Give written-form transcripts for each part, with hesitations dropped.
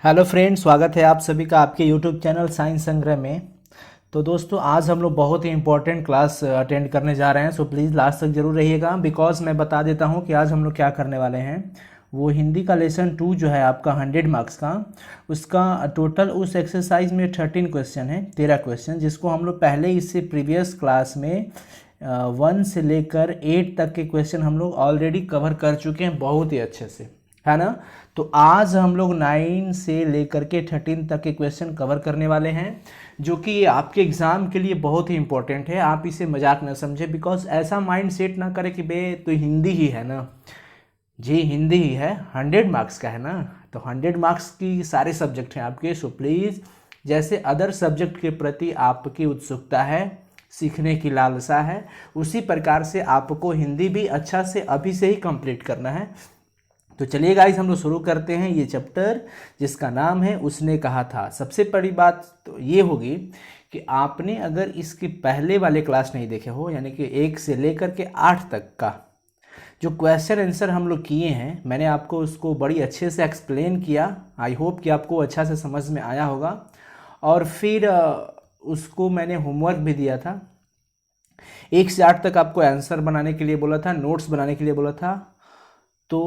Hello friend, स्वागत है आप सभी का आपके यूट्यूब चैनल साइंस संग्रह में। तो दोस्तों, आज हम लोग बहुत ही इंपॉर्टेंट क्लास अटेंड करने जा रहे हैं। सो प्लीज़ लास्ट तक जरूर रहिएगा, बिकॉज मैं बता देता हूं कि आज हम लोग क्या करने वाले हैं। वो हिंदी का लेसन 2 जो है आपका 100 मार्क्स का, उसका टोटल उस एक्सरसाइज में 13 क्वेश्चन है, 13 क्वेश्चन, जिसको हम लोग पहले इससे प्रीवियस क्लास में 1 से लेकर 8 तक के क्वेश्चन हम लोग ऑलरेडी कवर कर चुके हैं बहुत ही अच्छे से, है ना। तो आज हम लोग 9 से लेकर के 13 तक के क्वेश्चन कवर करने वाले हैं, जो कि ये आपके एग्ज़ाम के लिए बहुत ही इंपॉर्टेंट है। आप इसे मजाक ना समझें, बिकॉज ऐसा माइंड सेट ना करें कि बे तो हिंदी ही है ना। जी, हिंदी ही है, 100 मार्क्स का है ना। तो 100 मार्क्स की सारे सब्जेक्ट हैं आपके। सो प्लीज़, जैसे अदर सब्जेक्ट के प्रति आपकी उत्सुकता है, सीखने की लालसा है, उसी प्रकार से आपको हिंदी भी अच्छा से अभी से ही कंप्लीट करना है। तो चलिए गाइस, हम लोग शुरू करते हैं ये चैप्टर, जिसका नाम है उसने कहा था। सबसे बड़ी बात तो ये होगी कि आपने अगर इसके पहले वाले क्लास नहीं देखे हो, यानी कि 1 से लेकर के 8 तक का जो क्वेश्चन आंसर हम लोग किए हैं, मैंने आपको उसको बड़ी अच्छे से एक्सप्लेन किया। आई होप कि आपको अच्छा से समझ में आया होगा। और फिर उसको मैंने होमवर्क भी दिया था। 1 से 8 तक आपको आंसर बनाने के लिए बोला था, नोट्स बनाने के लिए बोला था। तो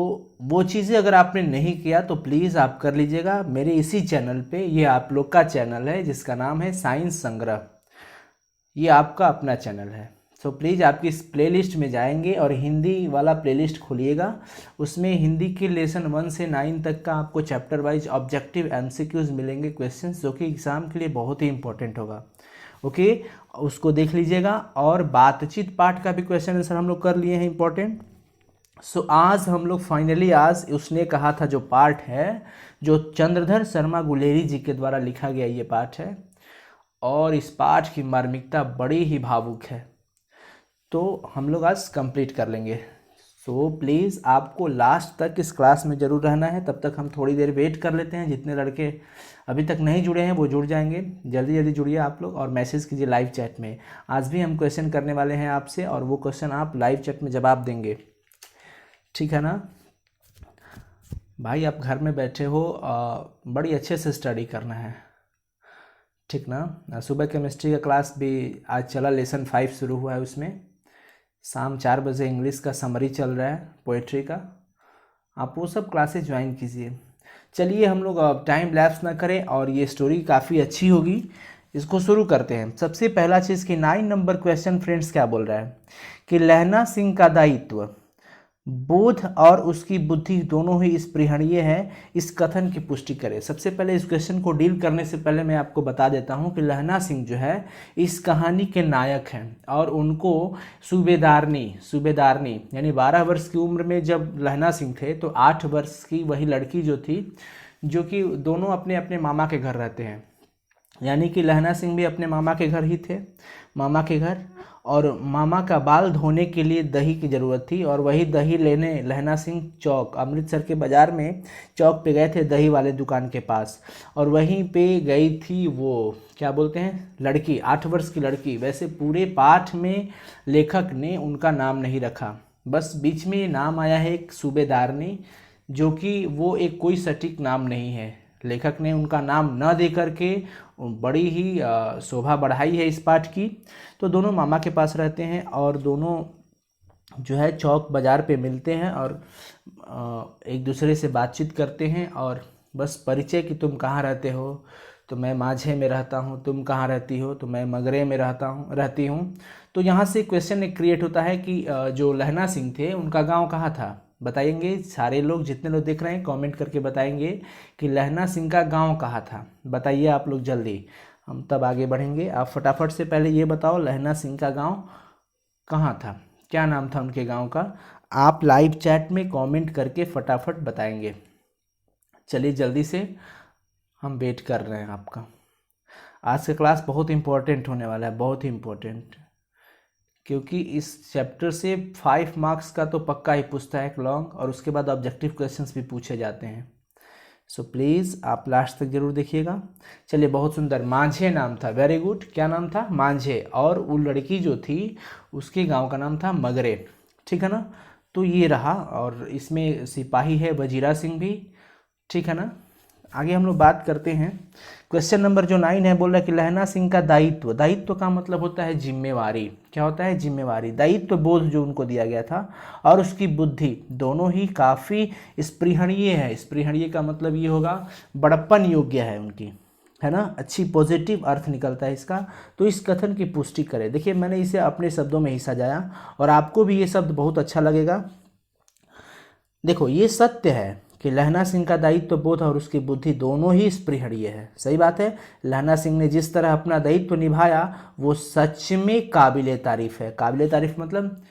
वो चीज़ें अगर आपने नहीं किया तो प्लीज़ आप कर लीजिएगा मेरे इसी चैनल पे। ये आप लोग का चैनल है जिसका नाम है साइंस संग्रह, ये आपका अपना चैनल है। सो प्लीज़ आपकी इस प्लेलिस्ट में जाएंगे और हिंदी वाला प्लेलिस्ट खोलिएगा। उसमें हिंदी के लेसन 1 से 9 तक का आपको चैप्टर वाइज ऑब्जेक्टिव एमसीक्यूज मिलेंगे, क्वेश्चंस, जो कि एग्ज़ाम के लिए बहुत ही इंपॉर्टेंट होगा। ओके, उसको देख लीजिएगा। और बातचीत पार्ट का भी क्वेश्चन आंसर हम लोग कर लिए हैं इंपॉर्टेंट। सो आज हम लोग फाइनली, आज उसने कहा था जो पार्ट है, जो चंद्रधर शर्मा गुलेरी जी के द्वारा लिखा गया ये पार्ट है, और इस पाठ की मार्मिकता बड़ी ही भावुक है। तो हम लोग आज कंप्लीट कर लेंगे। सो प्लीज़ आपको लास्ट तक इस क्लास में ज़रूर रहना है। तब तक हम थोड़ी देर वेट कर लेते हैं। जितने लड़के अभी तक नहीं जुड़े हैं वो जुड़ जाएंगे। जल्दी जल्दी जुड़िए आप लोग और मैसेज कीजिए लाइव चैट में। आज भी हम क्वेश्चन करने वाले हैं आपसे, और वो क्वेश्चन आप लाइव चैट में जवाब देंगे, ठीक है ना भाई। आप घर में बैठे हो, बड़ी अच्छे से स्टडी करना है, ठीक ना। सुबह केमिस्ट्री का क्लास भी आज चला, लेसन 5 शुरू हुआ है उसमें। शाम 4 बजे इंग्लिश का समरी चल रहा है, पोएट्री का। आप वो सब क्लासेस ज्वाइन कीजिए। चलिए, हम लोग अब टाइम लैप्स ना करें, और ये स्टोरी काफ़ी अच्छी होगी, इसको शुरू करते हैं। सबसे पहला चीज़ कि 9 नंबर क्वेश्चन फ्रेंड्स क्या बोल रहा है कि लहना सिंह का दायित्व बोध और उसकी बुद्धि दोनों ही स्पृहणीय है, इस कथन की पुष्टि करें। सबसे पहले इस क्वेश्चन को डील करने से पहले मैं आपको बता देता हूं कि लहना सिंह जो है इस कहानी के नायक हैं, और उनको सूबेदारनी सूबेदारनी यानी 12 वर्ष की उम्र में जब लहना सिंह थे, तो 8 वर्ष की वही लड़की जो थी, जो कि दोनों अपने अपने मामा के घर रहते हैं। यानी कि लहना सिंह भी अपने मामा के घर ही थे, मामा के घर। और मामा का बाल धोने के लिए दही की ज़रूरत थी, और वही दही लेने लहना सिंह चौक, अमृतसर के बाज़ार में चौक पे गए थे, दही वाले दुकान के पास। और वहीं पे गई थी वो, क्या बोलते हैं, लड़की, 8 वर्ष की लड़की। वैसे पूरे पाठ में लेखक ने उनका नाम नहीं रखा, बस बीच में ये नाम आया है एक सूबेदारनी, जो कि वो एक कोई सटीक नाम नहीं है। लेखक ने उनका नाम न दे करके बड़ी ही शोभा बढ़ाई है इस पाठ की। तो दोनों मामा के पास रहते हैं, और दोनों जो है चौक बाज़ार पे मिलते हैं, और एक दूसरे से बातचीत करते हैं, और बस परिचय कि तुम कहाँ रहते हो, तो मैं माझे में रहता हूँ। तुम कहाँ रहती हो, तो मैं मगरे में रहती हूँ। तो यहाँ से क्वेश्चन एक क्रिएट होता है कि जो लहना सिंह थे उनका गांव कहाँ था। बताएंगे सारे लोग, जितने लोग देख रहे हैं कमेंट करके बताएंगे कि लहना सिंह का गांव कहाँ था। बताइए आप लोग जल्दी, हम तब आगे बढ़ेंगे। आप फटाफट से पहले ये बताओ, लहना सिंह का गांव कहाँ था, क्या नाम था उनके गांव का। आप लाइव चैट में कमेंट करके फटाफट बताएंगे। चलिए जल्दी से, हम वेट कर रहे हैं आपका। आज का क्लास बहुत इंपॉर्टेंट होने वाला है, बहुत ही इंपॉर्टेंट, क्योंकि इस चैप्टर से 5 मार्क्स का तो पक्का ही पूछता है एक लॉन्ग, और उसके बाद ऑब्जेक्टिव क्वेश्चंस भी पूछे जाते हैं। सो प्लीज़ आप लास्ट तक जरूर देखिएगा। चलिए, बहुत सुंदर, मांझे नाम था, वेरी गुड। क्या नाम था, मांझे। और वो लड़की जो थी उसके गांव का नाम था मगरे, ठीक है ना। तो ये रहा, और इसमें सिपाही है वजीरा सिंह भी, ठीक है ना। आगे हम लोग बात करते हैं। क्वेश्चन नंबर जो 9 है, बोल रहा है कि लहना सिंह का दायित्व, दायित्व का मतलब होता है जिम्मेवारी। क्या होता है? जिम्मेवारी। दायित्व बोध जो उनको दिया गया था और उसकी बुद्धि दोनों ही काफ़ी स्पृहणीय है। स्पृहणीय का मतलब ये होगा बड़प्पन योग्य है उनकी, है ना, अच्छी पॉजिटिव अर्थ निकलता है इसका। तो इस कथन की पुष्टि करें। देखिए मैंने इसे अपने शब्दों में ही सजाया और आपको भी ये शब्द बहुत अच्छा लगेगा। देखो ये सत्य है कि लहना सिंह का दायित्व बोध और उसकी बुद्धि दोनों ही स्पृहणीय है। सही बात है। लहना सिंह ने जिस तरह अपना दायित्व निभाया वो सच में काबिले तारीफ है। काबिले तारीफ मतलब,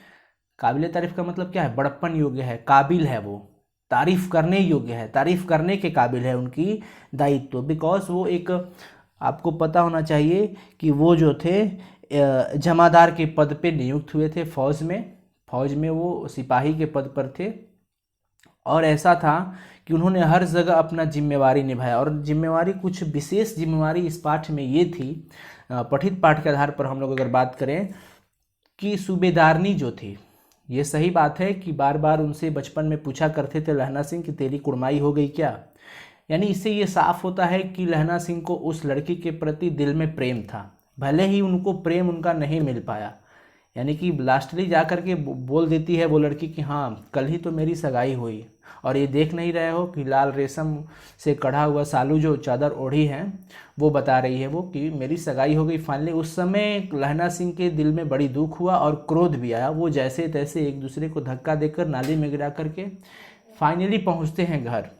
काबिले तारीफ का मतलब क्या है? बड़प्पन योग्य है, काबिल है, वो तारीफ करने योग्य है, तारीफ करने के काबिल है उनकी दायित्व। बिकॉज वो एक, आपको पता होना चाहिए कि वो जो थे जमादार के पद पे नियुक्त हुए थे फौज में वो सिपाही के पद पर थे। और ऐसा था कि उन्होंने हर जगह अपना जिम्मेवारी निभाया। और जिम्मेवारी, कुछ विशेष जिम्मेवारी इस पाठ में ये थी, पठित पाठ के आधार पर हम लोग अगर बात करें, कि सूबेदारनी जो थी, ये सही बात है कि बार बार उनसे बचपन में पूछा करते थे लहना सिंह कि तेरी कुड़माई हो गई क्या। यानी इससे ये साफ होता है कि लहना सिंह को उस लड़की के प्रति दिल में प्रेम था, भले ही उनको प्रेम उनका नहीं मिल पाया। यानी कि लास्टली जा कर के बोल देती है वो लड़की कि हाँ कल ही तो मेरी सगाई हुई, और ये देख नहीं रहे हो कि लाल रेशम से कढ़ा हुआ सालू जो चादर ओढ़ी है वो बता रही है वो कि मेरी सगाई हो गई फाइनली। उस समय लहना सिंह के दिल में बड़ी दुख हुआ और क्रोध भी आया। वो जैसे तैसे एक दूसरे को धक्का देकर नाली में गिरा करके फाइनली पहुंचते हैं घर।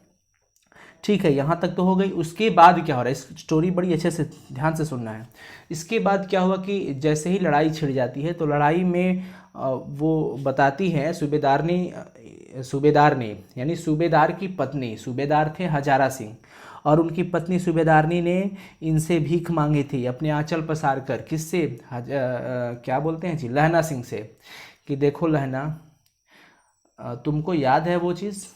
ठीक है, यहाँ तक तो हो गई। उसके बाद क्या हो रहा है, इस स्टोरी बड़ी अच्छे से ध्यान से सुनना है। इसके बाद क्या हुआ कि जैसे ही लड़ाई छिड़ जाती है तो लड़ाई में वो बताती है सूबेदार ने यानी सूबेदार की पत्नी, सूबेदार थे हजारा सिंह, और उनकी पत्नी सूबेदारनी ने इनसे भीख मांगी थी अपने आंचल पसार कर। किससे? क्या बोलते हैं जी, लहना सिंह से, कि देखो लहना, तुमको याद है वो चीज़?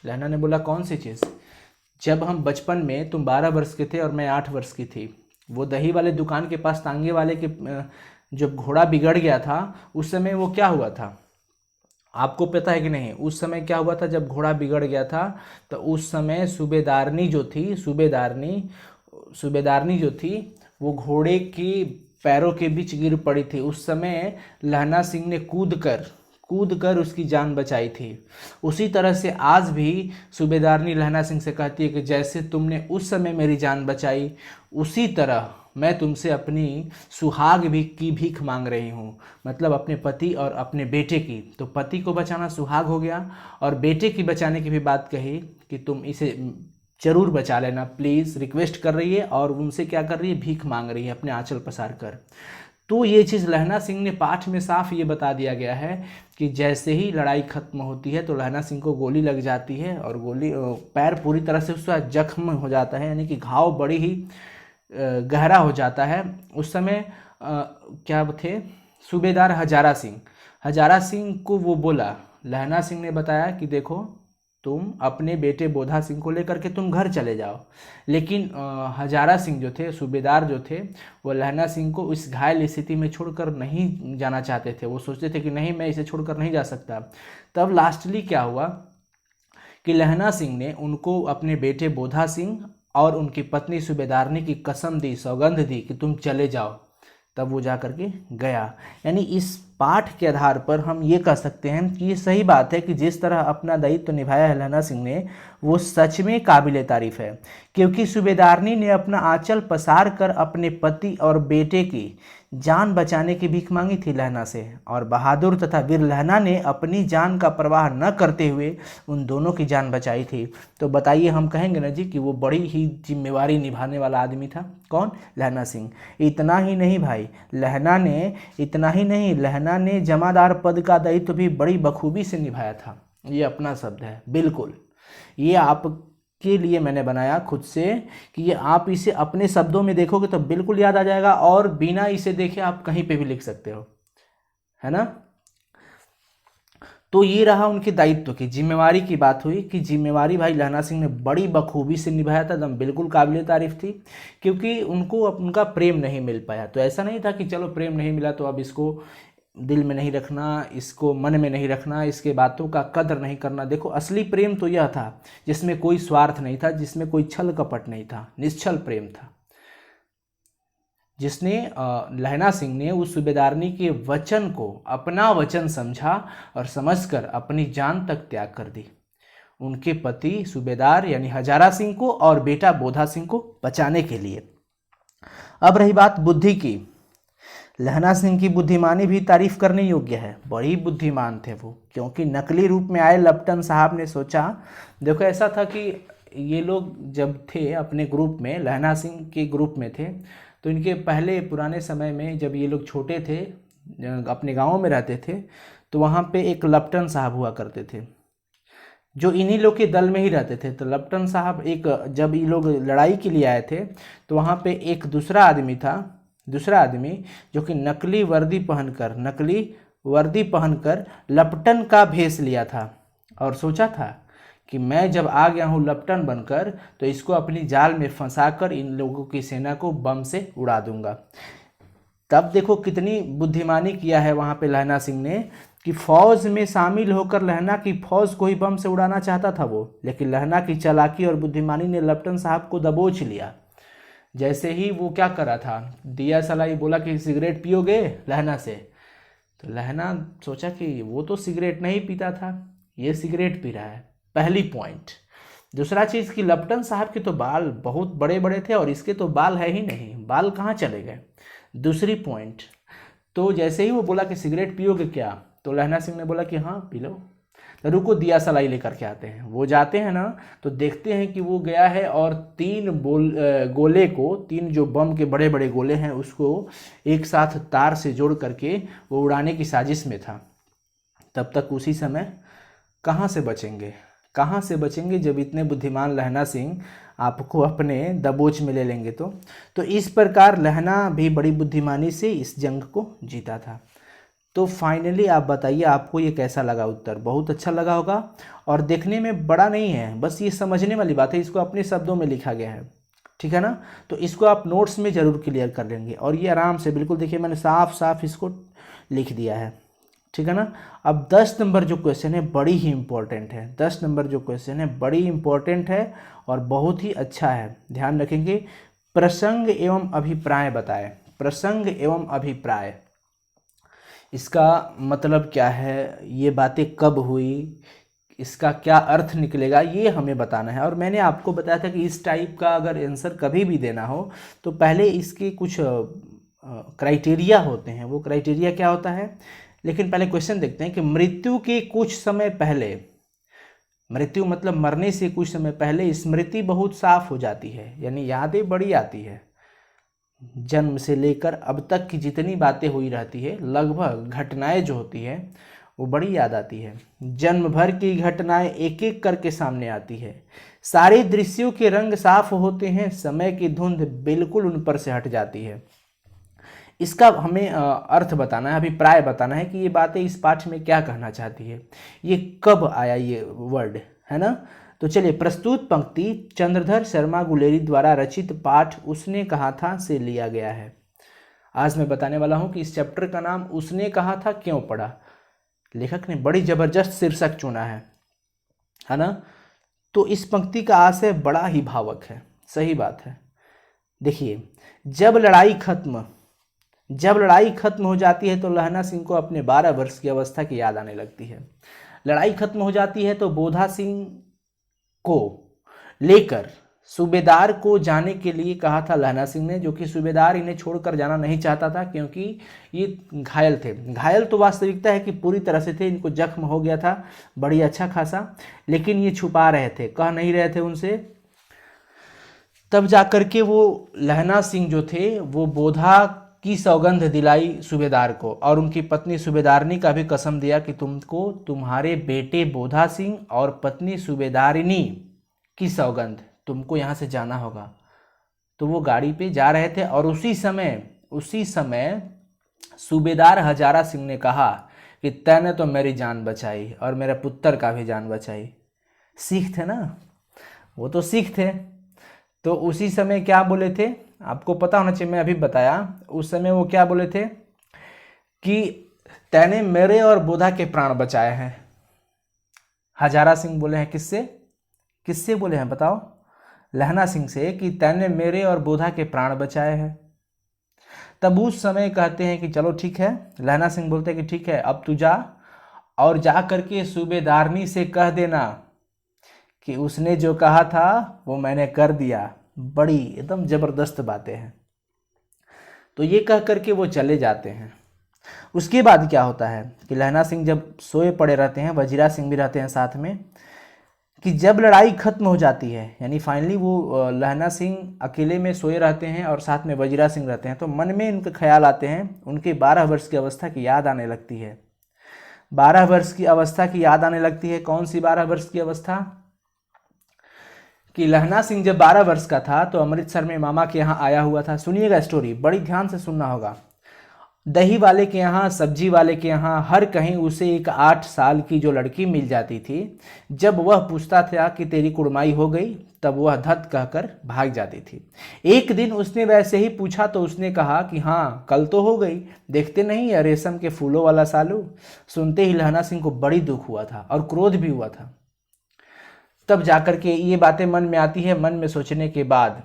लहना ने बोला कौन सी चीज़? जब हम बचपन में, तुम 12 वर्ष के थे और मैं 8 वर्ष की थी, वो दही वाले दुकान के पास तांगे वाले के जब घोड़ा बिगड़ गया था उस समय वो क्या हुआ था, आपको पता है कि नहीं? उस समय क्या हुआ था जब घोड़ा बिगड़ गया था? तो उस समय सूबेदारनी जो थी, सूबेदारनी जो थी वो घोड़े की पैरों के बीच गिर पड़ी थी। उस समय लहना सिंह ने कूद कर उसकी जान बचाई थी। उसी तरह से आज भी सूबेदारनी लहना सिंह से कहती है कि जैसे तुमने उस समय मेरी जान बचाई, उसी तरह मैं तुमसे अपनी सुहाग भी की भीख मांग रही हूँ। मतलब अपने पति और अपने बेटे की। तो पति को बचाना सुहाग हो गया, और बेटे की बचाने की भी बात कही कि तुम इसे जरूर बचा लेना प्लीज़, रिक्वेस्ट कर रही है। और उनसे क्या कर रही है? भीख मांग रही है अपने आंचल पसार कर। तो ये चीज़ लहना सिंह ने पाठ में साफ ये बता दिया गया है कि जैसे ही लड़ाई खत्म होती है तो लहना सिंह को गोली लग जाती है, और गोली पैर पूरी तरह से उसका जख्म हो जाता है, यानी कि घाव बड़ी ही गहरा हो जाता है। उस समय क्या थे? सूबेदार हजारा सिंह को वो बोला, लहना सिंह ने बताया कि देखो तुम अपने बेटे बोधा सिंह को लेकर के तुम घर चले जाओ। लेकिन हजारा सिंह जो थे, सूबेदार जो थे, वो लहना सिंह को इस घायल स्थिति में छोड़कर नहीं जाना चाहते थे। वो सोचते थे कि नहीं, मैं इसे छोड़कर नहीं जा सकता। तब लास्टली क्या हुआ कि लहना सिंह ने उनको अपने बेटे बोधा सिंह और उनकी पत्नी सूबेदारनी की कसम दी, सौगंध दी कि तुम चले जाओ। तब वो जा करके गया। यानी इस पाठ के आधार पर हम ये कह सकते हैं कि ये सही बात है कि जिस तरह अपना दायित्व निभाया है लहना सिंह ने, वो सच में काबिले तारीफ है। क्योंकि सूबेदारनी ने अपना आंचल पसार कर अपने पति और बेटे की जान बचाने की भीख मांगी थी लहना से, और बहादुर तथा वीर लहना ने अपनी जान का परवाह न करते हुए उन दोनों की जान बचाई थी। तो बताइए, हम कहेंगे ना जी कि वो बड़ी ही जिम्मेवारी निभाने वाला आदमी था। कौन? लहना सिंह। इतना ही नहीं भाई, लहना ने जमादार पद का दायित्व भी बड़ी बखूबी से निभाया था। ये अपना शब्द है, बिल्कुल ये आपके लिए मैंने बनाया खुद से कि ये आप इसे अपने शब्दों में देखोगे तो बिल्कुल याद आ जाएगा, और बिना इसे देखे आप कहीं पे भी लिख सकते हो, है ना। तो ये रहा उनके दायित्व की, जिम्मेवारी की बात हुई कि जिम्मेवारी भाई लहना सिंह ने बड़ी बखूबी से निभाया था, एकदम बिल्कुल काबिले तारीफ थी। क्योंकि उनको उनका प्रेम नहीं मिल पाया, तो ऐसा नहीं था कि चलो प्रेम नहीं मिला तो अब इसको दिल में नहीं रखना, इसको मन में नहीं रखना, इसके बातों का कदर नहीं करना। देखो असली प्रेम तो यह था जिसमें कोई स्वार्थ नहीं था, जिसमें कोई छल कपट नहीं था, निश्चल प्रेम था, जिसने लहना सिंह ने उस सूबेदारनी के वचन को अपना वचन समझा और समझकर अपनी जान तक त्याग कर दी, उनके पति सूबेदार यानी हजारा सिंह को और बेटा बोधा सिंह को बचाने के लिए। अब रही बात बुद्धि की, लहना सिंह की बुद्धिमानी भी तारीफ करने योग्य है। बड़ी बुद्धिमान थे वो, क्योंकि नकली रूप में आए लपटन साहब ने सोचा, देखो ऐसा था कि ये लोग जब थे अपने ग्रुप में, लहना सिंह के ग्रुप में थे, तो इनके पहले पुराने समय में जब ये लोग छोटे थे, अपने गाँव में रहते थे, तो वहाँ पे एक लपटन साहब हुआ करते थे जो इन्हीं लोग के दल में ही रहते थे। तो लपटन साहब एक, जब ये लोग लड़ाई के लिए आए थे तो वहाँ पे एक दूसरा आदमी जो कि नकली वर्दी पहनकर लपटन का भेष लिया था और सोचा था कि मैं जब आ गया हूँ लपटन बनकर तो इसको अपनी जाल में फंसाकर इन लोगों की सेना को बम से उड़ा दूंगा। तब देखो कितनी बुद्धिमानी किया है वहाँ पे लहना सिंह ने कि फौज में शामिल होकर लहना की फौज को ही बम से उड़ाना चाहता था वो, लेकिन लहना की चालाकी और बुद्धिमानी ने लपटन साहब को दबोच लिया। जैसे ही वो क्या करा था, दिया सलाई बोला कि सिगरेट पियोगे लहना से, तो लहना सोचा कि वो तो सिगरेट नहीं पीता था, ये सिगरेट पी रहा है, पहली पॉइंट। दूसरा चीज़ कि लपटन साहब के तो बाल बहुत बड़े बड़े थे और इसके तो बाल है ही नहीं, बाल कहाँ चले गए, दूसरी पॉइंट। तो जैसे ही वो बोला कि सिगरेट पियोगे क्या, तो लहना सिंह ने बोला कि हाँ पी लो, तो रुको दिया सलाई लेकर के आते हैं। वो जाते हैं ना तो देखते हैं कि वो गया है और तीन जो बम के बड़े बड़े गोले हैं उसको एक साथ तार से जोड़ करके वो उड़ाने की साजिश में था। तब तक उसी समय कहाँ से बचेंगे जब इतने बुद्धिमान लहना सिंह आपको अपने दबोच में ले लेंगे। तो इस प्रकार लहना भी बड़ी बुद्धिमानी से इस जंग को जीता था। तो फाइनली आप बताइए आपको ये कैसा लगा उत्तर। बहुत अच्छा लगा होगा और देखने में बड़ा नहीं है, बस ये समझने वाली बात है, इसको अपने शब्दों में लिखा गया है, ठीक है ना। तो इसको आप नोट्स में ज़रूर क्लियर कर लेंगे और ये आराम से बिल्कुल देखिए मैंने साफ साफ इसको लिख दिया है, ठीक है ना। अब 10 नंबर जो क्वेश्चन है बड़ी ही इंपॉर्टेंट है, 10 नंबर जो क्वेश्चन है बड़ी इंपॉर्टेंट है और बहुत ही अच्छा है, ध्यान रखेंगे। प्रसंग एवं अभिप्राय बताएं, प्रसंग एवं अभिप्राय, इसका मतलब क्या है, ये बातें कब हुई, इसका क्या अर्थ निकलेगा, ये हमें बताना है। और मैंने आपको बताया था कि इस टाइप का अगर आंसर कभी भी देना हो तो पहले इसके कुछ क्राइटेरिया होते हैं। वो क्राइटेरिया क्या होता है, लेकिन पहले क्वेश्चन देखते हैं कि मृत्यु के कुछ समय पहले, मृत्यु मतलब मरने से कुछ समय पहले स्मृति बहुत साफ हो जाती है, यानी यादें बड़ी आती है। जन्म से लेकर अब तक की जितनी बातें हुई रहती है, लगभग घटनाएं जो होती है वो बड़ी याद आती है। जन्म भर की घटनाएं एक एक करके सामने आती है, सारे दृश्यों के रंग साफ होते हैं, समय की धुंध बिल्कुल उन पर से हट जाती है। इसका हमें अर्थ बताना है, अभिप्राय बताना है कि ये बातें इस पाठ में क्या कहना चाहती है, ये कब आया ये वर्ड, है ना। तो चलिए, प्रस्तुत पंक्ति चंद्रधर शर्मा गुलेरी द्वारा रचित पाठ उसने कहा था से लिया गया है। आज मैं बताने वाला हूं कि इस चैप्टर का नाम उसने कहा था क्यों पड़ा। लेखक ने बड़ी जबरदस्त शीर्षक चुना है ना। तो इस पंक्ति का आशय बड़ा ही भावुक है, सही बात है। देखिए, जब लड़ाई खत्म हो जाती है तो लहना सिंह को अपने 12 वर्ष की अवस्था की याद आने लगती है। लड़ाई खत्म हो जाती है तो बोधा सिंह को लेकर सूबेदार को जाने के लिए कहा था लहना सिंह ने, जो कि सूबेदार इन्हें छोड़कर जाना नहीं चाहता था क्योंकि ये घायल थे। घायल तो वास्तविकता है कि पूरी तरह से थे, इनको जख्म हो गया था बड़ी अच्छा खासा, लेकिन ये छुपा रहे थे, कह नहीं रहे थे उनसे। तब जाकर के वो लहना सिंह जो थे वो बोधा की सौगंध दिलाई सूबेदार को, और उनकी पत्नी सूबेदारनी का भी कसम दिया कि तुमको तुम्हारे बेटे बोधा सिंह और पत्नी सूबेदारिनी की सौगंध, तुमको यहाँ से जाना होगा। तो वो गाड़ी पे जा रहे थे और उसी समय सूबेदार हजारा सिंह ने कहा कि तैने तो मेरी जान बचाई और मेरे पुत्र का भी जान बचाई। सिख थे ना, वो तो सिख थे। तो उसी समय क्या बोले थे, आपको पता होना चाहिए, मैं अभी बताया। उस समय वो क्या बोले थे कि तैने मेरे और बोधा के प्राण बचाए हैं। हजारा सिंह बोले हैं किससे, किससे बोले हैं बताओ, लहना सिंह से, कि तैने मेरे और बोधा के प्राण बचाए हैं। तब उस समय कहते हैं कि चलो ठीक है, लहना सिंह बोलते हैं कि ठीक है अब तू जा और जा करके सूबेदारनी से कह देना कि उसने जो कहा था वो मैंने कर दिया। बड़ी एकदम जबरदस्त बातें हैं। तो ये कह करके वो चले जाते हैं। उसके बाद क्या होता है कि लहना सिंह जब सोए पड़े रहते हैं, वजीरा सिंह भी रहते हैं साथ में, कि जब लड़ाई खत्म हो जाती है, यानी फाइनली वो लहना सिंह अकेले में सोए रहते हैं और साथ में वजीरा सिंह रहते हैं, तो मन में उनके ख्याल आते हैं, उनके 12 वर्ष की अवस्था की याद आने लगती है। 12 वर्ष की अवस्था की याद आने लगती है। कौन सी 12 वर्ष की अवस्था? कि लहना सिंह जब 12 वर्ष का था तो अमृतसर में मामा के यहाँ आया हुआ था। सुनिएगा स्टोरी, बड़ी ध्यान से सुनना होगा। दही वाले के यहाँ, सब्जी वाले के यहाँ, हर कहीं उसे एक 8 साल की जो लड़की मिल जाती थी। जब वह पूछता था कि तेरी कुड़माई हो गई, तब वह धत कहकर भाग जाती थी। एक दिन उसने वैसे ही पूछा तो उसने कहा कि हाँ कल तो हो गई, देखते नहीं है रेशम के फूलों वाला सालू। सुनते ही लहना सिंह को बड़ी दुख हुआ था और क्रोध भी हुआ था। तब जाकर के ये बातें मन में आती है। मन में सोचने के बाद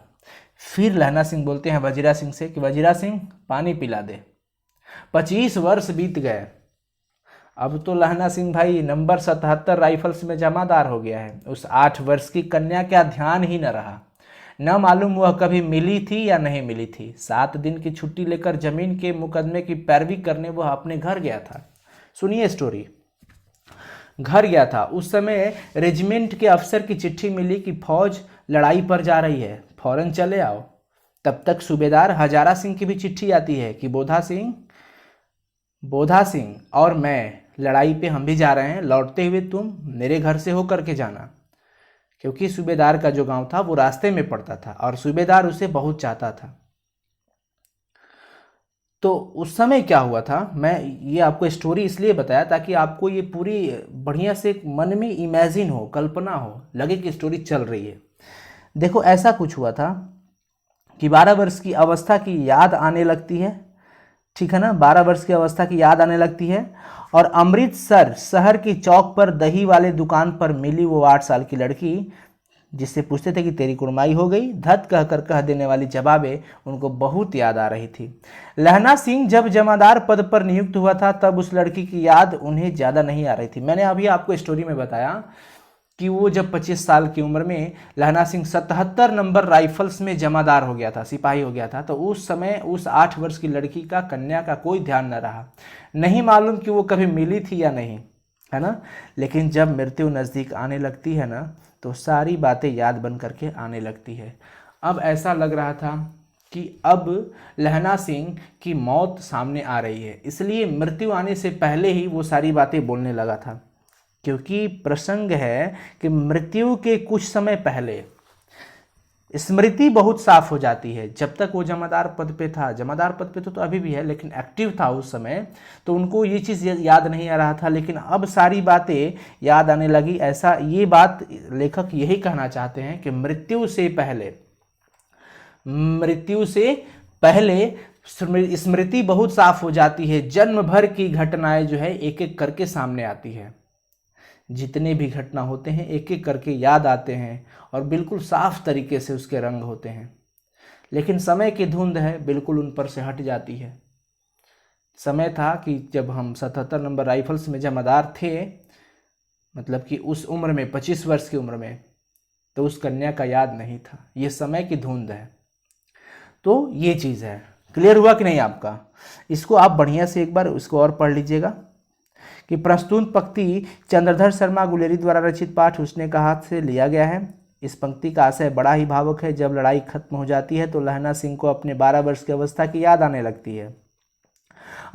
फिर लहना सिंह बोलते हैं वजीरा सिंह से कि वजीरा सिंह पानी पिला दे। 25 वर्ष बीत गए। अब तो लहना सिंह भाई नंबर 77 राइफल्स में जमादार हो गया है। उस 8 वर्ष की कन्या का ध्यान ही न रहा। न मालूम वह कभी मिली थी या नहीं मिली थी। 7 दिन की छुट्टी लेकर जमीन के मुकदमे की पैरवी करने वह अपने घर गया था। सुनिए स्टोरी। घर गया था, उस समय रेजिमेंट के अफसर की चिट्ठी मिली कि फौज लड़ाई पर जा रही है, फौरन चले आओ। तब तक सूबेदार हजारा सिंह की भी चिट्ठी आती है कि बोधा सिंह और मैं लड़ाई पे हम भी जा रहे हैं, लौटते हुए तुम मेरे घर से होकर के जाना। क्योंकि सूबेदार का जो गांव था वो रास्ते में पड़ता था और सूबेदार उसे बहुत चाहता था। तो उस समय क्या हुआ था, मैं ये आपको स्टोरी इसलिए बताया ताकि आपको ये पूरी बढ़िया से मन में इमेजिन हो, कल्पना हो, लगे कि स्टोरी चल रही है। देखो ऐसा कुछ हुआ था कि 12 वर्ष की अवस्था की याद आने लगती है, ठीक है ना, 12 वर्ष की अवस्था की याद आने लगती है। और अमृतसर शहर की चौक पर दही वाले दुकान पर मिली वो 8 साल की लड़की, जिससे पूछते थे कि तेरी कुड़माई हो गई, धत कहकर कह देने वाली जवाबें उनको बहुत याद आ रही थी। लहना सिंह जब जमादार पद पर नियुक्त हुआ था तब उस लड़की की याद उन्हें ज़्यादा नहीं आ रही थी। मैंने अभी आपको स्टोरी में बताया कि वो जब 25 साल की उम्र में लहना सिंह 77 नंबर राइफल्स में जमादार हो गया था, सिपाही हो गया था, तो उस समय उस 8 वर्ष की लड़की का, कन्या का कोई ध्यान न रहा। नहीं मालूम कि वो कभी मिली थी या नहीं, है ना। लेकिन जब मृत्यु नज़दीक आने लगती है ना तो सारी बातें याद बन करके आने लगती है। अब ऐसा लग रहा था कि अब लहना सिंह की मौत सामने आ रही है, इसलिए मृत्यु आने से पहले ही वो सारी बातें बोलने लगा था। क्योंकि प्रसंग है कि मृत्यु के कुछ समय पहले स्मृति बहुत साफ हो जाती है। जब तक वो जमादार पद पे था, जमादार पद पे तो अभी भी है लेकिन एक्टिव था उस समय, तो उनको ये चीज़ याद नहीं आ रहा था, लेकिन अब सारी बातें याद आने लगी। ऐसा ये बात लेखक यही कहना चाहते हैं कि मृत्यु से पहले स्मृति बहुत साफ हो जाती है। जन्म भर की घटनाएं जो है एक एक करके सामने आती है। जितने भी घटना होते हैं एक एक करके याद आते हैं और बिल्कुल साफ तरीके से उसके रंग होते हैं। लेकिन समय की धुंध है, बिल्कुल उन पर से हट जाती है। समय था कि जब हम 77 नंबर राइफल्स में जमादार थे, मतलब कि उस उम्र में 25 वर्ष की उम्र में, तो उस कन्या का याद नहीं था। ये समय की धुंध है। तो ये चीज़ है। क्लियर हुआ कि नहीं आपका? इसको आप बढ़िया से एक बार उसको और पढ़ लीजिएगा कि प्रस्तुत पंक्ति चंद्रधर शर्मा गुलेरी द्वारा रचित पाठ उसने कहा से लिया गया है। इस पंक्ति का आशय बड़ा ही भावुक है। जब लड़ाई खत्म हो जाती है तो लहना सिंह को अपने 12 वर्ष की अवस्था की याद आने लगती है।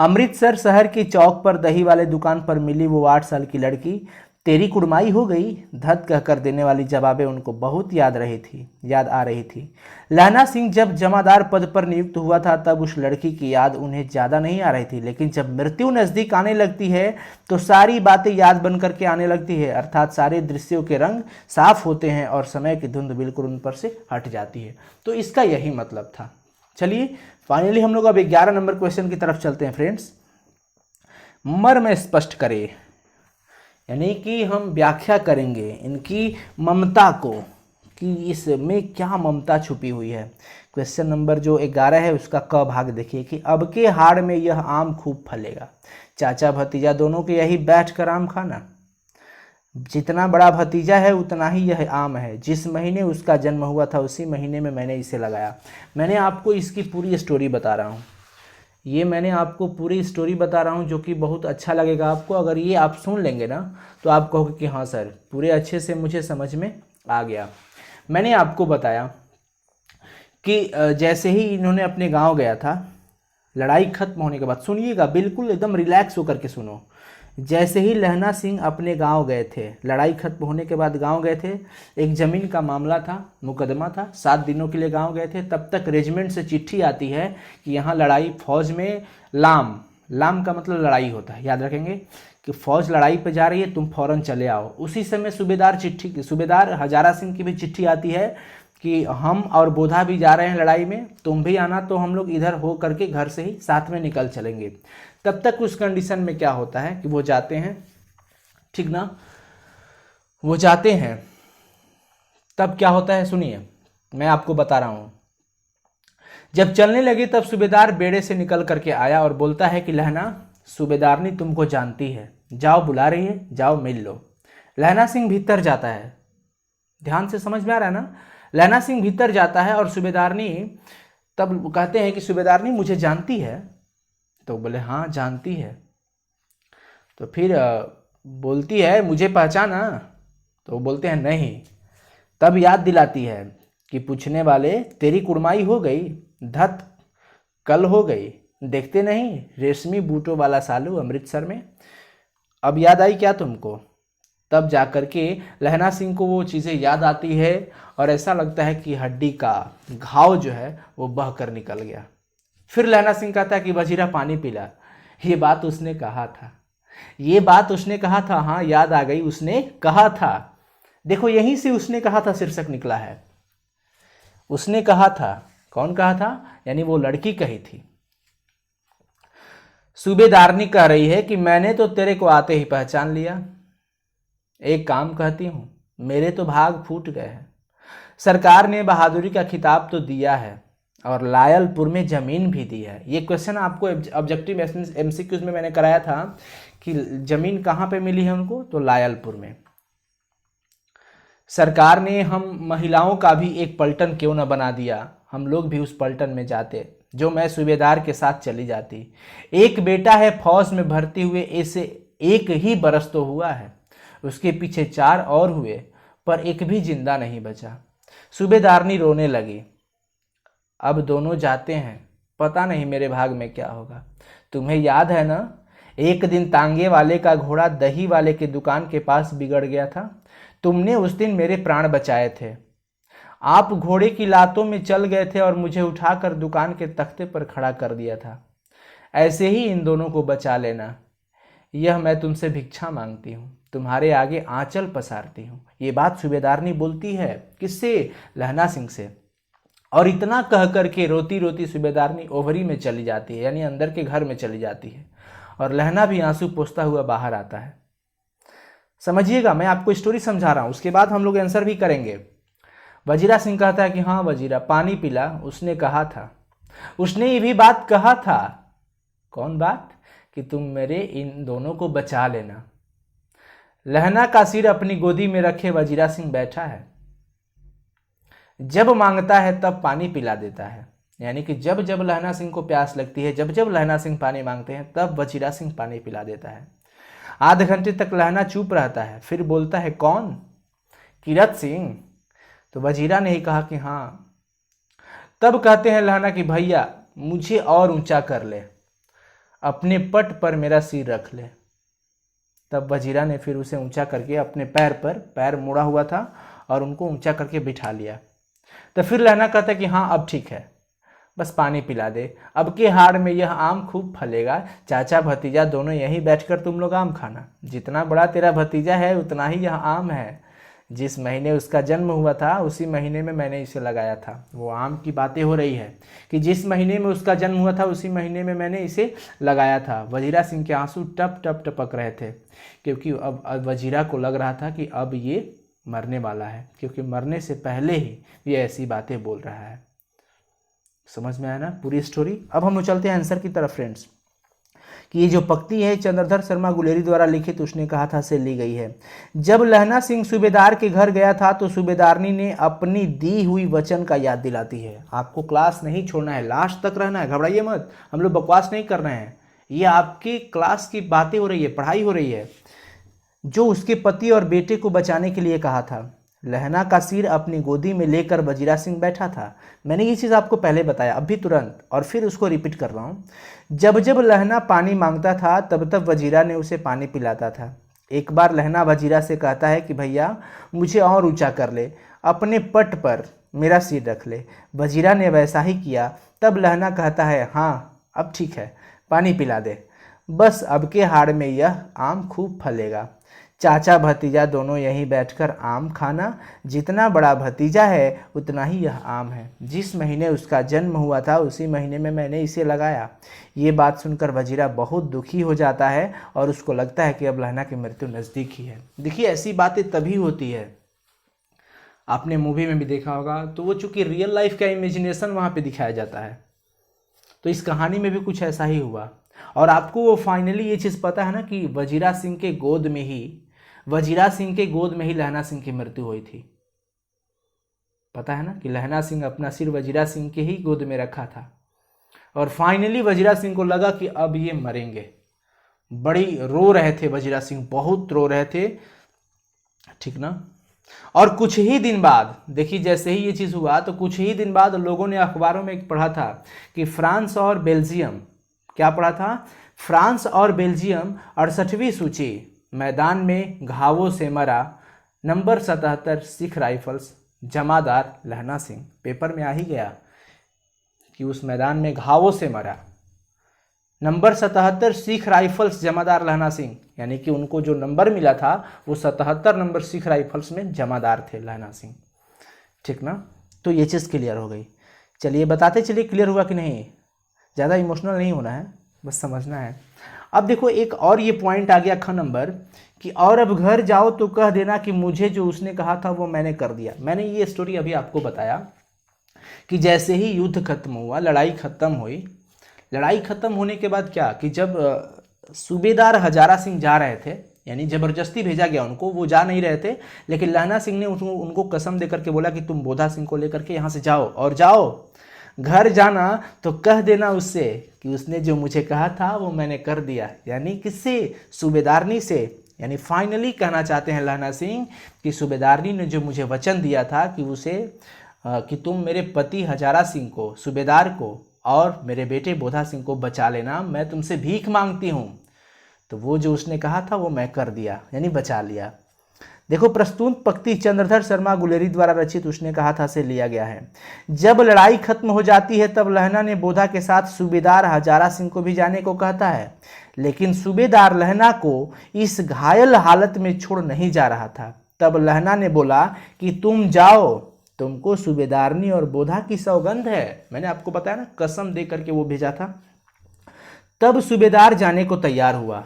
अमृतसर शहर की चौक पर दही वाले दुकान पर मिली वो 8 साल की लड़की, तेरी कुड़माई हो गई, धत कहकर देने वाली जवाबें उनको बहुत याद आ रही थी। लहना सिंह जब जमादार पद पर नियुक्त हुआ था तब उस लड़की की याद उन्हें ज़्यादा नहीं आ रही थी, लेकिन जब मृत्यु नज़दीक आने लगती है तो सारी बातें याद बन करके आने लगती है, अर्थात सारे दृश्यों के रंग साफ होते हैं और समय की धुंध बिल्कुल उन पर से हट जाती है। तो इसका यही मतलब था। चलिए फाइनली हम लोग अब 11 नंबर क्वेश्चन की तरफ चलते हैं फ्रेंड्स। मर्म स्पष्ट करे, यानी कि हम व्याख्या करेंगे इनकी ममता को कि इसमें क्या ममता छुपी हुई है। क्वेश्चन नंबर जो 11 है उसका क भाग देखिए कि अब के हाड़ में यह आम खूब फलेगा। चाचा भतीजा दोनों के यही बैठ कर आम खाना। जितना बड़ा भतीजा है उतना ही यह आम है। जिस महीने उसका जन्म हुआ था उसी महीने में मैंने इसे लगाया। मैंने आपको इसकी पूरी स्टोरी बता रहा हूँ, ये मैंने आपको पूरी स्टोरी बता रहा हूँ, जो कि बहुत अच्छा लगेगा आपको। अगर ये आप सुन लेंगे ना तो आप कहोगे कि हाँ सर पूरे अच्छे से मुझे समझ में आ गया। मैंने आपको बताया कि जैसे ही इन्होंने अपने गांव गया था, लड़ाई खत्म होने के बाद, सुनिएगा बिल्कुल एकदम रिलैक्स होकर के सुनो। जैसे ही लहना सिंह अपने गांव गए थे, लड़ाई खत्म होने के बाद गांव गए थे, एक ज़मीन का मामला था, मुकदमा था, 7 दिनों के लिए गांव गए थे। तब तक रेजिमेंट से चिट्ठी आती है कि यहाँ लड़ाई, फौज में लाम, लाम का मतलब लड़ाई होता है, याद रखेंगे कि फौज लड़ाई पे जा रही है, तुम फौरन चले आओ। उसी समय सूबेदार हजारा सिंह की भी चिट्ठी आती है कि हम और बोधा भी जा रहे हैं लड़ाई में, तुम भी आना, तो हम लोग इधर हो करके घर से ही साथ में निकल चलेंगे। तब तक उस कंडीशन में क्या होता है कि वो जाते हैं, ठीक ना, वो जाते हैं। तब क्या होता है सुनिए, मैं आपको बता रहा हूं। जब चलने लगे तब सूबेदार बेड़े से निकल करके आया और बोलता है कि लहना, सूबेदारनी तुमको जानती है, जाओ बुला रही है, जाओ मिल लो। लहना सिंह भीतर जाता है, ध्यान से समझ में आ रहा है ना। लहना सिंह भीतर जाता है और सूबेदारनी, तब कहते हैं कि सूबेदारनी मुझे जानती है, तो बोले हाँ जानती है। तो फिर बोलती है मुझे पहचाना, तो बोलते हैं नहीं। तब याद दिलाती है कि पूछने वाले तेरी कुड़माई हो गई, धत कल हो गई, देखते नहीं रेशमी बूटों वाला सालू अमृतसर में, अब याद आई क्या तुमको। तब जाकर के लहना सिंह को वो चीज़ें याद आती है और ऐसा लगता है कि हड्डी का घाव जो है वो बह कर निकल गया। फिर लहना सिंह कहता है कि वजीरा पानी पिला। ये बात उसने कहा था, ये बात उसने कहा था, हाँ याद आ गई, उसने कहा था। देखो यहीं से उसने कहा था शीर्षक निकला है। उसने कहा था, कौन कहा था, यानी वो लड़की कही थी। सूबेदारनी कह रही है कि मैंने तो तेरे को आते ही पहचान लिया। एक काम कहती हूं, मेरे तो भाग फूट गए हैं। सरकार ने बहादुरी का खिताब तो दिया है और लायलपुर में जमीन भी दी है। ये क्वेश्चन आपको ऑब्जेक्टिव एमसीक्यूज में मैंने कराया था कि जमीन कहाँ पे मिली है उनको, तो लायलपुर में। सरकार ने हम महिलाओं का भी एक पलटन क्यों न बना दिया, हम लोग भी उस पलटन में जाते, जो मैं सूबेदार के साथ चली जाती। एक बेटा है फौज में भर्ती हुए, ऐसे 1 ही बरस तो हुआ है, उसके पीछे 4 और हुए, पर एक भी जिंदा नहीं बचा। सूबेदारनी रोने लगी। अब दोनों जाते हैं, पता नहीं मेरे भाग में क्या होगा। तुम्हें याद है ना, एक दिन तांगे वाले का घोड़ा दही वाले की दुकान के पास बिगड़ गया था। तुमने उस दिन मेरे प्राण बचाए थे। आप घोड़े की लातों में चल गए थे और मुझे उठाकर दुकान के तख्ते पर खड़ा कर दिया था। ऐसे ही इन दोनों को बचा लेना, यह मैं तुमसे भिक्षा मांगती हूँ, तुम्हारे आगे आंचल पसारती हूँ। ये बात सूबेदारनी बोलती है, किससे, लहना सिंह से। और इतना कह करके रोती रोती सूबेदारनी ओवरी में चली जाती है, यानी अंदर के घर में चली जाती है, और लहना भी आंसू पोंछता हुआ बाहर आता है। समझिएगा, मैं आपको स्टोरी समझा रहा हूं, उसके बाद हम लोग आंसर भी करेंगे। वजीरा सिंह कहता है कि हाँ वजीरा पानी पिला, उसने कहा था, उसने ये भी बात कहा था। कौन बात, कि तुम मेरे इन दोनों को बचा लेना। लहना का सिर अपनी गोदी में रखे वजीरा सिंह बैठा है। जब मांगता है तब पानी पिला देता है, यानी कि जब जब लहना सिंह को प्यास लगती है, जब जब लहना सिंह पानी मांगते हैं, तब वजीरा सिंह पानी पिला देता है। आधे घंटे तक लहना चुप रहता है, फिर बोलता है कौन, किरत सिंह। तो वजीरा ने ही कहा कि हाँ। तब कहते हैं लहना कि भैया मुझे और ऊंचा कर ले, अपने पट पर मेरा सिर रख ले। तब वजीरा ने फिर उसे ऊंचा करके अपने पैर पर, पैर मुड़ा हुआ था, और उनको ऊंचा करके बिठा लिया। तो फिर लहना कहता है कि हाँ अब ठीक है, बस पानी पिला दे, अब के हाड़ में यह आम खूब फलेगा। चाचा भतीजा दोनों यहीं बैठकर तुम लोग आम खाना। जितना बड़ा तेरा भतीजा है उतना ही यह आम है, जिस महीने उसका जन्म हुआ था उसी महीने में मैंने इसे लगाया था। वो आम की बातें हो रही है कि जिस महीने में उसका जन्म हुआ था उसी महीने में मैंने इसे लगाया था। वजीरा सिंह के आंसू टप टप टपक रहे थे, क्योंकि अब वजीरा को लग रहा था कि अब ये मरने वाला है, क्योंकि मरने से पहले ही ये ऐसी बातें बोल रहा है। समझ में आया ना पूरी स्टोरी। अब हम चलते हैं आंसर की तरफ फ्रेंड्स, कि ये जो पंक्ति है चंद्रधर शर्मा गुलेरी द्वारा लिखित उसने कहा था से ली गई है। जब लहना सिंह सूबेदार के घर गया था तो सूबेदारनी ने अपनी दी हुई वचन का याद दिलाती है। आपको क्लास नहीं छोड़ना है, लास्ट तक रहना है, घबराइए मत, हम लोग बकवास नहीं कर रहे हैं, ये आपकी क्लास की बातें हो रही है, पढ़ाई हो रही है। जो उसके पति और बेटे को बचाने के लिए कहा था। लहना का सिर अपनी गोदी में लेकर वजीरा सिंह बैठा था। मैंने ये चीज़ आपको पहले बताया, अभी तुरंत, और फिर उसको रिपीट कर रहा हूँ। जब जब लहना पानी मांगता था तब तब वजीरा ने उसे पानी पिलाता था। एक बार लहना वजीरा से कहता है कि भैया मुझे और ऊंचा कर ले, अपने पट पर मेरा सिर रख ले। वजीरा ने वैसा ही किया। तब लहना कहता है, हाँ अब ठीक है, पानी पिला दे, बस अब के हाड़ में यह आम खूब फलेगा। चाचा भतीजा दोनों यहीं बैठकर आम खाना, जितना बड़ा भतीजा है उतना ही यह आम है। जिस महीने उसका जन्म हुआ था उसी महीने में मैंने इसे लगाया। ये बात सुनकर वजीरा बहुत दुखी हो जाता है और उसको लगता है कि अब लहना की मृत्यु नज़दीक ही है। देखिए ऐसी बातें तभी होती है, आपने मूवी में भी देखा होगा, तो वो चूंकि रियल लाइफ का इमेजिनेशन वहाँ पे दिखाया जाता है, तो इस कहानी में भी कुछ ऐसा ही हुआ। और आपको वो फाइनली ये चीज़ पता है ना कि वजीरा सिंह के गोद में ही लहना सिंह की मृत्यु हुई थी। पता है ना कि लहना सिंह अपना सिर वजीरा सिंह के ही गोद में रखा था, और फाइनली वजीरा सिंह को लगा कि अब ये मरेंगे। बड़ी रो रहे थे वजीरा सिंह, बहुत रो रहे थे, ठीक ना। और कुछ ही दिन बाद, देखिए जैसे ही ये चीज़ हुआ तो कुछ ही दिन बाद लोगों ने अखबारों में पढ़ा था कि फ्रांस और बेल्जियम, क्या पढ़ा था, फ्रांस और बेल्जियम 68वीं सूची, मैदान में घावों से मरा, नंबर 77 सिख राइफल्स, जमादार लहना सिंह। पेपर में आ ही गया कि उस मैदान में घावों से मरा, नंबर 77 सिख राइफल्स, जमादार लहना सिंह, यानी कि उनको जो नंबर मिला था वो 77 नंबर सिख राइफल्स में जमादार थे लहना सिंह, ठीक ना। तो ये चीज़ क्लियर हो गई। चलिए बताते चलिए क्लियर हुआ कि नहीं, ज़्यादा इमोशनल नहीं होना है, बस समझना है। अब देखो एक और ये पॉइंट आ गया ख नंबर, कि और अब घर जाओ तो कह देना कि मुझे जो उसने कहा था वो मैंने कर दिया। मैंने ये स्टोरी अभी आपको बताया कि जैसे ही युद्ध खत्म हुआ, लड़ाई खत्म हुई, लड़ाई खत्म होने के बाद क्या कि जब सूबेदार हजारा सिंह जा रहे थे, यानी ज़बरदस्ती भेजा गया उनको, वो जा नहीं रहे थे, लेकिन लहना सिंह ने उनको कसम देकर के बोला कि तुम बोधा सिंह को लेकर के यहाँ से जाओ, और जाओ घर जाना तो कह देना उससे कि उसने जो मुझे कहा था वो मैंने कर दिया। यानी किससे, सूबेदारनी से। यानी फाइनली कहना चाहते हैं लहना सिंह कि सूबेदारनी ने जो मुझे वचन दिया था कि कि तुम मेरे पति हजारा सिंह को, सूबेदार को, और मेरे बेटे बोधा सिंह को बचा लेना, मैं तुमसे भीख मांगती हूँ। तो वो जो उसने कहा था वो मैं कर दिया, यानी बचा लिया। देखो प्रस्तुत पंक्ति चंद्रधर शर्मा गुलेरी द्वारा रचित उसने कहा था से लिया गया है। जब लड़ाई खत्म हो जाती है तब लहना ने बोधा के साथ सूबेदार हजारा सिंह को भी जाने को कहता है, लेकिन सूबेदार लहना को इस घायल हालत में छोड़ नहीं जा रहा था। तब लहना ने बोला कि तुम जाओ, तुमको सूबेदारनी और बोधा की सौगंध है। मैंने आपको बताया ना, कसम दे करके वो भेजा था। तब सूबेदार जाने को तैयार हुआ।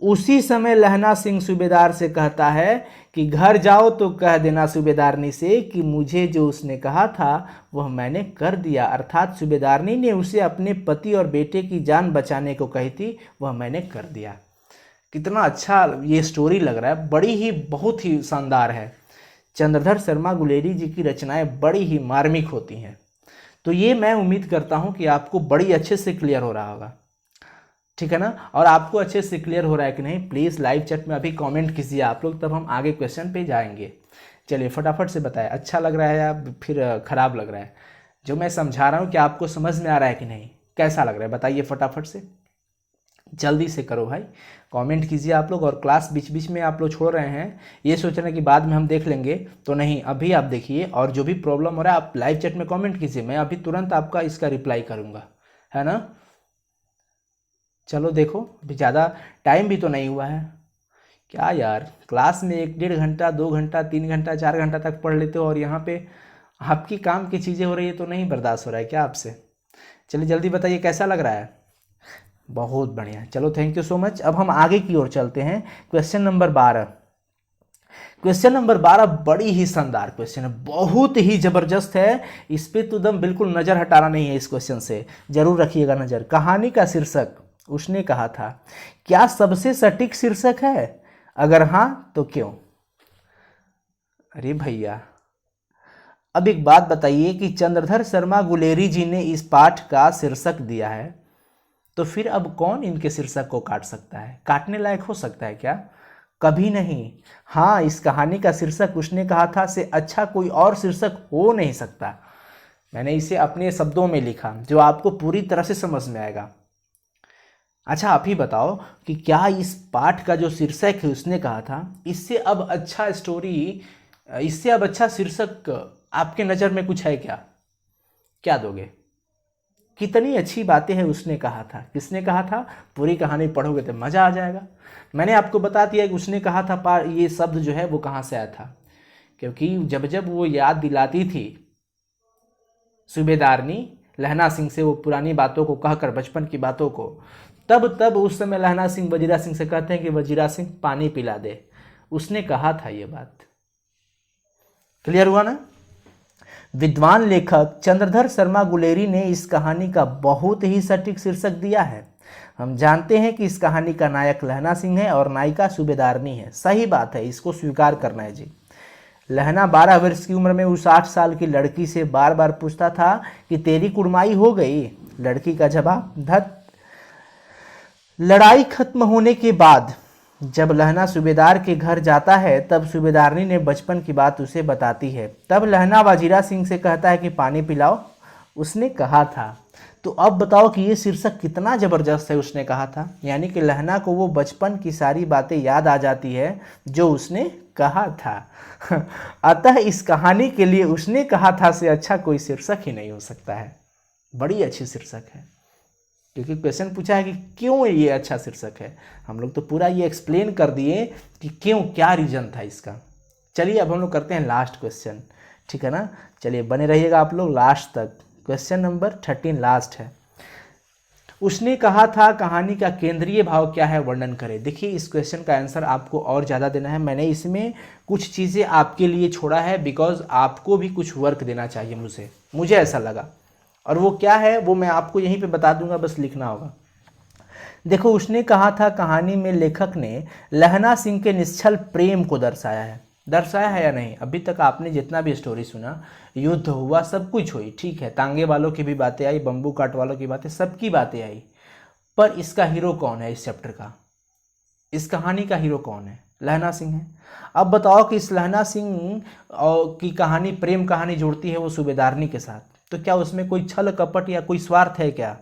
उसी समय लहना सिंह सूबेदार से कहता है कि घर जाओ तो कह देना सूबेदारनी से कि मुझे जो उसने कहा था वह मैंने कर दिया। अर्थात सूबेदारनी ने उसे अपने पति और बेटे की जान बचाने को कही थी, वह मैंने कर दिया। कितना अच्छा ये स्टोरी लग रहा है, बड़ी ही बहुत ही शानदार है। चंद्रधर शर्मा गुलेरी जी की रचनाएं बड़ी ही मार्मिक होती हैं। तो ये मैं उम्मीद करता हूँ कि आपको बड़ी अच्छे से क्लियर हो रहा होगा, ठीक है ना। और आपको अच्छे से क्लियर हो रहा है कि नहीं, प्लीज़ लाइव चैट में अभी कमेंट कीजिए आप लोग, तब हम आगे क्वेश्चन पे जाएंगे। चलिए फटाफट से बताएं, अच्छा लग रहा है या फिर ख़राब लग रहा है जो मैं समझा रहा हूँ, कि आपको समझ में आ रहा है कि नहीं, कैसा लग रहा है बताइए फटाफट से, जल्दी से करो भाई, कमेंट कीजिए आप लोग। और क्लास बीच बीच में आप लोग छोड़ रहे हैं, ये सोच रहे हैं कि बाद में हम देख लेंगे, तो नहीं, अभी आप देखिए, और जो भी प्रॉब्लम हो रहा है आप लाइव चैट में कमेंट कीजिए, मैं अभी तुरंत आपका इसका रिप्लाई करूँगा, है ना। चलो देखो, अभी ज़्यादा टाइम भी तो नहीं हुआ है, क्या यार, क्लास में 1 1.5 घंटा 2 घंटा 3 घंटा 4 घंटा तक पढ़ लेते हो और यहाँ पे आपकी काम की चीज़ें हो रही है तो नहीं बर्दाश्त हो रहा है क्या आपसे? चलिए जल्दी बताइए कैसा लग रहा है? बहुत बढ़िया, चलो थैंक यू सो मच। अब हम आगे की ओर चलते हैं। Question number 12। क्वेश्चन नंबर 12 बड़ी ही शानदार क्वेश्चन है, बहुत ही जबरदस्त है। इस पे तो दम बिल्कुल नज़र हटाना नहीं है, इस क्वेश्चन से जरूर रखिएगा नज़र। कहानी का शीर्षक उसने कहा था क्या सबसे सटीक शीर्षक है? अगर हाँ तो क्यों? अरे भैया, अब एक बात बताइए कि चंद्रधर शर्मा गुलेरी जी ने इस पाठ का शीर्षक दिया है, तो फिर अब कौन इनके शीर्षक को काट सकता है? काटने लायक हो सकता है क्या? कभी नहीं। हाँ, इस कहानी का शीर्षक उसने कहा था से अच्छा कोई और शीर्षक हो नहीं सकता। मैंने इसे अपने शब्दों में लिखा जो आपको पूरी तरह से समझ में आएगा। अच्छा आप ही बताओ कि क्या इस पाठ का जो शीर्षक है उसने कहा था इससे अब अच्छा स्टोरी, इससे अब अच्छा शीर्षक आपके नज़र में कुछ है क्या? क्या दोगे? कितनी अच्छी बातें हैं उसने कहा था। किसने कहा था? पूरी कहानी पढ़ोगे तो मज़ा आ जाएगा। मैंने आपको बता दिया कि उसने कहा था ये शब्द जो है वो कहाँ से आया था, क्योंकि जब जब वो याद दिलाती थी सूबेदारनी लहना सिंह से वो पुरानी बातों को कहकर, बचपन की बातों को, तब तब उस समय लहना सिंह वजीरा सिंह से कहते हैं कि वजीरा सिंह पानी पिला दे। उसने कहा था ये बात। क्लियर हुआ ना? विद्वान लेखक चंद्रधर शर्मा गुलेरी ने इस कहानी का बहुत ही सटीक शीर्षक दिया है। हम जानते हैं कि इस कहानी का नायक लहना सिंह है और नायिका सूबेदारनी है। सही बात है, इसको स्वीकार करना है जी। लहना 12 वर्ष की उम्र में उस 8 साल की लड़की से बार बार पूछता था कि तेरी कुड़माई हो गई? लड़की का जवाब धत। लड़ाई खत्म होने के बाद जब लहना सूबेदार के घर जाता है तब सूबेदारनी ने बचपन की बात उसे बताती है। तब लहना वजीरा सिंह से कहता है कि पानी पिलाओ, उसने कहा था। तो अब बताओ कि ये शीर्षक कितना ज़बरदस्त है। उसने कहा था यानी कि लहना को वो बचपन की सारी बातें याद आ जाती है जो उसने कहा था। अतः इस कहानी के लिए उसने कहा था से अच्छा कोई शीर्षक ही नहीं हो सकता है। बड़ी अच्छी शीर्षक है, क्योंकि क्वेश्चन पूछा है कि क्यों ये अच्छा शीर्षक है। हम लोग तो पूरा ये एक्सप्लेन कर दिए कि क्यों, क्या रीज़न था इसका। चलिए अब हम लोग करते हैं लास्ट क्वेश्चन, ठीक है ना? चलिए बने रहिएगा आप लोग लास्ट तक। क्वेश्चन नंबर 13 लास्ट है। उसने कहा था कहानी का केंद्रीय भाव क्या है, वर्णन करें। देखिए इस क्वेश्चन का आंसर आपको और ज़्यादा देना है। मैंने इसमें कुछ चीज़ें आपके लिए छोड़ा है बिकॉज आपको भी कुछ वर्क देना चाहिए मुझे ऐसा लगा, और वो क्या है वो मैं आपको यहीं पे बता दूंगा, बस लिखना होगा। देखो उसने कहा था कहानी में लेखक ने लहना सिंह के निश्चल प्रेम को दर्शाया है या नहीं? अभी तक आपने जितना भी स्टोरी सुना, युद्ध हुआ, सब कुछ हुई, ठीक है, तांगे वालों की भी बातें आई, बम्बू काट वालों की बातें, सबकी बातें आई, पर इसका हीरो कौन है? इस चैप्टर का, इस कहानी का हीरो कौन है? लहना सिंह है। अब बताओ कि इस लहना सिंह की कहानी, प्रेम कहानी जोड़ती है वो सूबेदारनी के साथ, तो क्या उसमें कोई छल कपट या कोई स्वार्थ है क्या?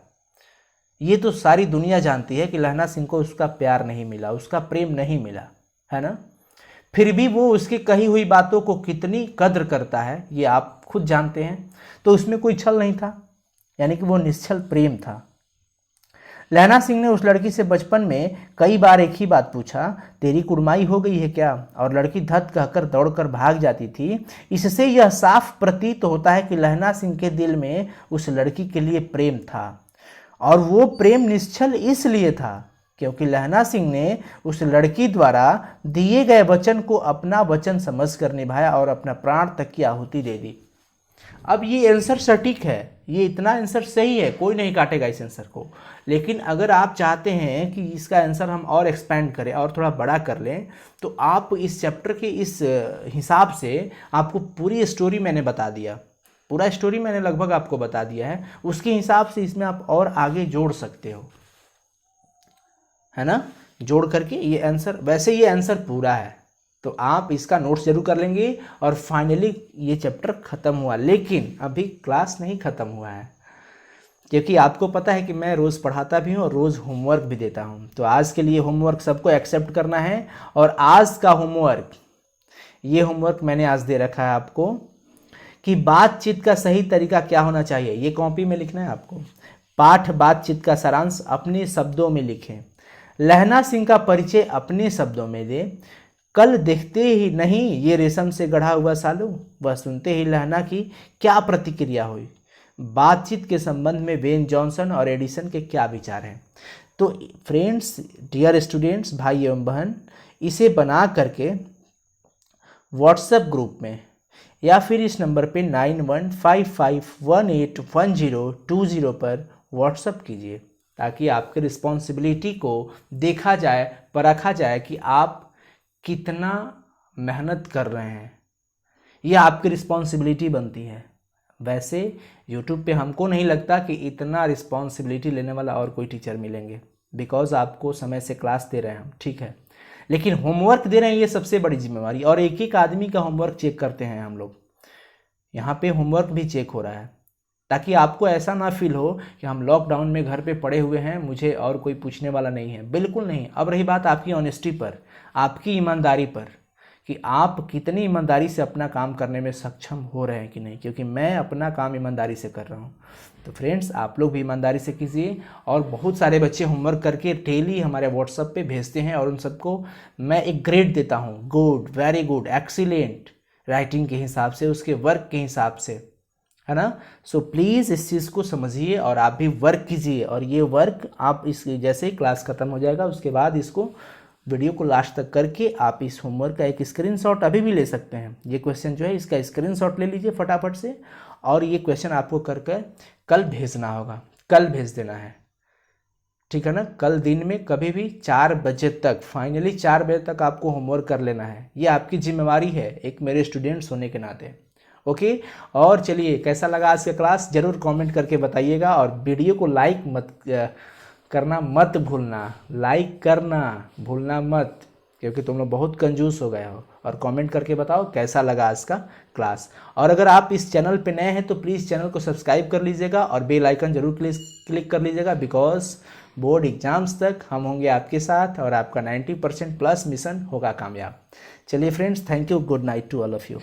ये तो सारी दुनिया जानती है कि लहना सिंह को उसका प्यार नहीं मिला, उसका प्रेम नहीं मिला, है ना? फिर भी वो उसकी कही हुई बातों को कितनी कद्र करता है ये आप खुद जानते हैं। तो उसमें कोई छल नहीं था, यानी कि वो निश्चल प्रेम था। लहना सिंह ने उस लड़की से बचपन में कई बार एक ही बात पूछा, तेरी कुड़माई हो गई है क्या? और लड़की धत कहकर दौड़कर भाग जाती थी। इससे यह साफ प्रतीत होता है कि लहना सिंह के दिल में उस लड़की के लिए प्रेम था, और वो प्रेम निश्चल इसलिए था क्योंकि लहना सिंह ने उस लड़की द्वारा दिए गए वचन को अपना वचन समझकर निभाया और अपना प्राण तक की आहुति दे दी। अब ये आंसर सटीक है, ये इतना आंसर सही है, कोई नहीं काटेगा इस आंसर को। लेकिन अगर आप चाहते हैं कि इसका आंसर हम और एक्सपेंड करें और थोड़ा बड़ा कर लें, तो आप इस चैप्टर के इस हिसाब से आपको पूरी स्टोरी मैंने बता दिया, पूरा स्टोरी मैंने लगभग आपको बता दिया है, उसके हिसाब से इसमें आप और आगे जोड़ सकते हो, है ना? जोड़ करके ये आंसर, वैसे ये आंसर पूरा है, तो आप इसका नोट्स जरूर कर लेंगे और फाइनली ये चैप्टर ख़त्म हुआ। लेकिन अभी क्लास नहीं ख़त्म हुआ है, क्योंकि आपको पता है कि मैं रोज़ पढ़ाता भी हूँ और रोज़ होमवर्क भी देता हूँ। तो आज के लिए होमवर्क सबको एक्सेप्ट करना है, और आज का होमवर्क, ये होमवर्क मैंने आज दे रखा है आपको कि बातचीत का सही तरीका क्या होना चाहिए। ये कॉपी में लिखना है आपको। पाठ बातचीत का सारांश अपने शब्दों में लिखें। लहना सिंह का परिचय अपने शब्दों में दे। कल देखते ही नहीं ये रेशम से गढ़ा हुआ सालू, वह सुनते ही लहना की क्या प्रतिक्रिया हुई। बातचीत के संबंध में बेन जॉनसन और एडिसन के क्या विचार हैं। तो फ्रेंड्स, डियर स्टूडेंट्स, भाई एवं बहन, इसे बना करके व्हाट्सएप ग्रुप में या फिर इस नंबर पे 9155181020 पर व्हाट्सएप कीजिए, ताकि आपके रिस्पॉन्सिबिलिटी को देखा जाए, परखा जाए कि आप कितना मेहनत कर रहे हैं। ये आपकी रिस्पॉन्सिबिलिटी बनती है। वैसे यूट्यूब पे हमको नहीं लगता कि इतना रिस्पॉन्सिबिलिटी लेने वाला और कोई टीचर मिलेंगे, बिकॉज आपको समय से क्लास दे रहे हैं हम, ठीक है, लेकिन होमवर्क दे रहे हैं, ये सबसे बड़ी जिम्मेवारी। और एक एक आदमी का होमवर्क चेक करते हैं हम लोग, यहाँ पे होमवर्क भी चेक हो रहा है, ताकि आपको ऐसा ना फील हो कि हम लॉकडाउन में घर पे पड़े हुए हैं, मुझे और कोई पूछने वाला नहीं है। बिल्कुल नहीं। अब रही बात आपकी ऑनेस्टी पर, आपकी ईमानदारी पर, कि आप कितनी ईमानदारी से अपना काम करने में सक्षम हो रहे हैं कि नहीं, क्योंकि मैं अपना काम ईमानदारी से कर रहा हूँ। तो फ्रेंड्स, आप लोग भी ईमानदारी से कीजिए। और बहुत सारे बच्चे होमवर्क करके डेली हमारे व्हाट्सएप पे भेजते हैं, और उन सबको मैं एक ग्रेड देता हूँ, good, very good, excellent, writing के हिसाब से, उसके वर्क के हिसाब से, है ना। सो प्लीज़ इस चीज़ को समझिए और आप भी वर्क कीजिए। और ये वर्क आप इस जैसे ही क्लास ख़त्म हो जाएगा उसके बाद इसको वीडियो को लास्ट तक करके आप इस होमवर्क का एक स्क्रीनशॉट अभी भी ले सकते हैं। ये क्वेश्चन जो है इसका स्क्रीनशॉट ले लीजिए फटाफट से, और ये क्वेश्चन आपको कर कल भेजना होगा, कल भेज देना है, ठीक है ना। कल दिन में कभी भी 4 बजे तक, फाइनली 4 बजे तक आपको होमवर्क कर लेना है। ये आपकी जिम्मेवारी है एक मेरे स्टूडेंट्स होने के नाते। ओके। और चलिए, कैसा लगा आज का क्लास ज़रूर कमेंट करके बताइएगा, और वीडियो को लाइक करना मत भूलना, लाइक करना भूलना मत, क्योंकि तुम लोग बहुत कंजूस हो गए हो। और कमेंट करके बताओ कैसा लगा आज का क्लास। और अगर आप इस चैनल पे नए हैं तो प्लीज़ चैनल को सब्सक्राइब कर लीजिएगा और बेल आइकन जरूर क्लिक कर लीजिएगा, बिकॉज बोर्ड एग्जाम्स तक हम होंगे आपके साथ और आपका 90% प्लस मिशन होगा कामयाब। चलिए friends, thank you, good night to all of you.